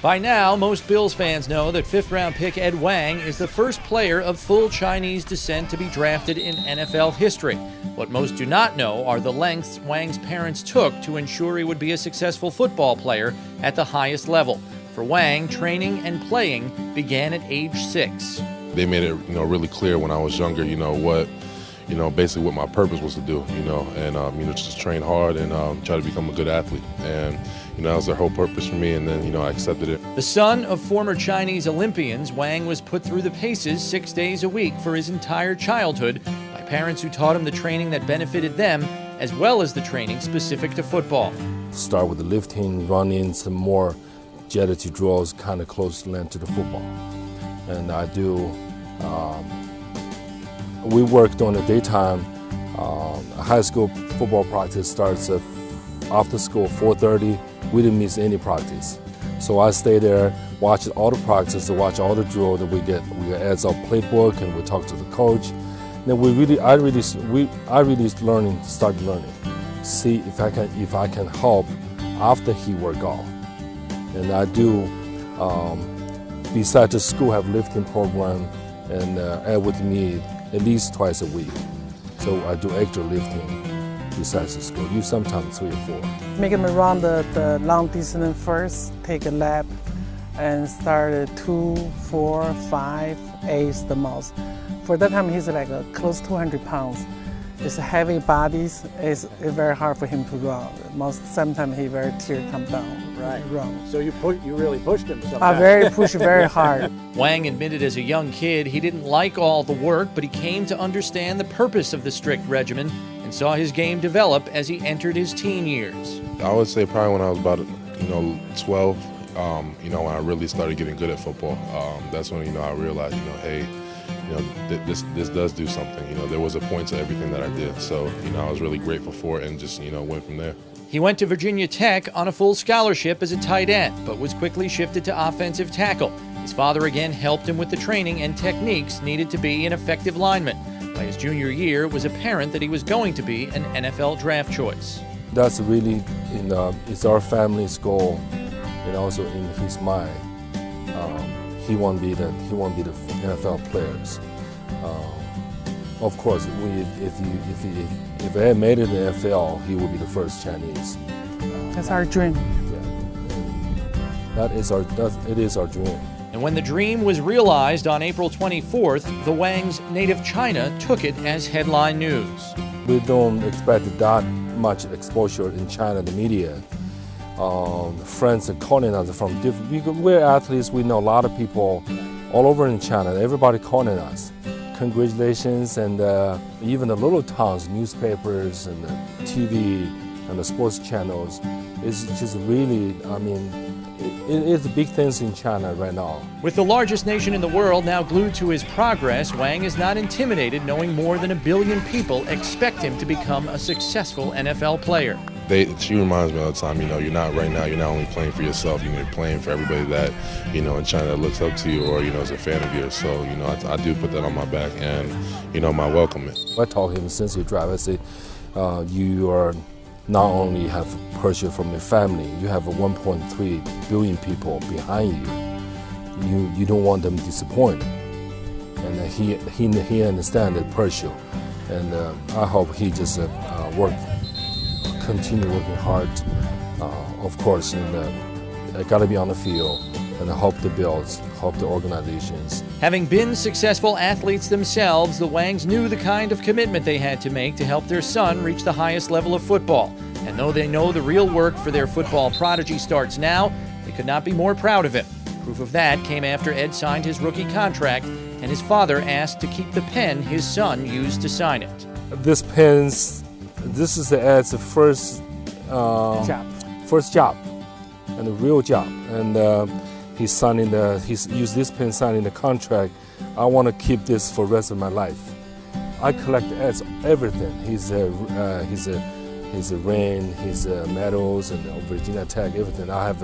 By now, most Bills fans know that fifth-round pick Ed Wang is the first player of full Chinese descent to be drafted in NFL history. What most do not know are the lengths Wang's parents took to ensure he would be a successful football player at the highest level. For Wang, training and playing began at age 6. They made it, really clear when I was younger, basically what my purpose was to do, and, just train hard and try to become a good athlete. And, that was their whole purpose for me, and then, I accepted it. The son of former Chinese Olympians, Wang was put through the paces 6 days a week for his entire childhood by parents who taught him the training that benefited them, as well as the training specific to football. Start with the lifting, running, some more agility drills, kind of close to the football. And I do, we worked on the daytime. High school football practice starts after school, 4:30. We didn't miss any practice. So I stay there, watch all the practice, watch all the drill that we get adds our playbook, and we talk to the coach. Then I really start learning. See if I can help after he work off. And I do, besides the school, have lifting program, and add with me at least twice a week. So I do extra lifting besides the school, sometimes 3 or 4. Make him run the long distance first, take a lap, and start at 2, 4, 5, 8 the most. For that time, he's like close to 200 pounds. It's heavy bodies. It's very hard for him to run. Sometimes he very tear come down. Right. Run. So you really pushed him. I push very hard. Wang admitted as a young kid he didn't like all the work, but he came to understand the purpose of the strict regimen and saw his game develop as he entered his teen years. I would say probably when I was about 12, when I really started getting good at football. That's when I realized hey, this does do something. There was a point to everything that I did. So, I was really grateful for it and just, went from there. He went to Virginia Tech on a full scholarship as a tight end, but was quickly shifted to offensive tackle. His father again helped him with the training and techniques needed to be an effective lineman. By his junior year, it was apparent that he was going to be an NFL draft choice. That's really, it's our family's goal, and also in his mind. He won't be the NFL players. Of course, if Ed made it in the NFL, he would be the first Chinese. That's our dream. Yeah, it is our dream. And when the dream was realized on April 24th, the Wang's native China took it as headline news. We don't expect that much exposure in China, the media. Friends are calling us from different. We're athletes. We know a lot of people all over in China. Everybody calling us. Congratulations, and even the little towns, newspapers and the TV and the sports channels. It's just really, it is big things in China right now. With the largest nation in the world now glued to his progress, Wang is not intimidated knowing more than 1 billion people expect him to become a successful NFL player. She reminds me all the time, you're not only playing for yourself, you're playing for everybody that, in China that looks up to you or, is a fan of yours. So, I do put that on my back and, my welcome it. I told him since you drive, I say, you are not only have pressure from your family, you have 1.3 billion people behind you. You don't want them disappointed. And he understands the pressure. And I hope he just continue working hard, of course, and I gotta be on the field and help the Bills, help the organizations. Having been successful athletes themselves, the Wangs knew the kind of commitment they had to make to help their son reach the highest level of football. And though they know the real work for their football prodigy starts now, they could not be more proud of him. Proof of that came after Ed signed his rookie contract and his father asked to keep the pen his son used to sign it. This is Ed's first job, and a real job. And he's used this pen signing the contract. I want to keep this for the rest of my life. I collect Ed's everything. His ring, his medals, and Virginia Tech, everything. I have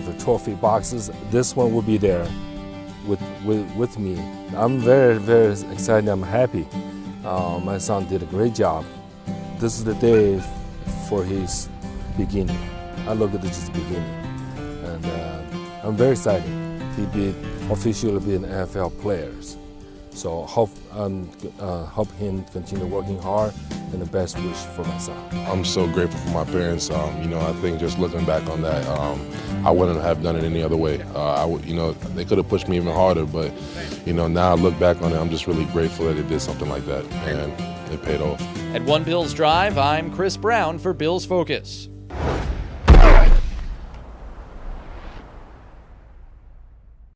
a trophy boxes. This one will be there with me. I'm very, very excited. I'm happy. My son did a great job. This is the day for his beginning. I look at this as beginning, and I'm very excited. He be officially be an NFL player. So hope him continue working hard, and the best wish for my son. I'm so grateful for my parents. I think just looking back on that, I wouldn't have done it any other way. They could have pushed me even harder, but now I look back on it, I'm just really grateful that they did something like that, and it paid off. At One Bills Drive, I'm Chris Brown for Bills Focus.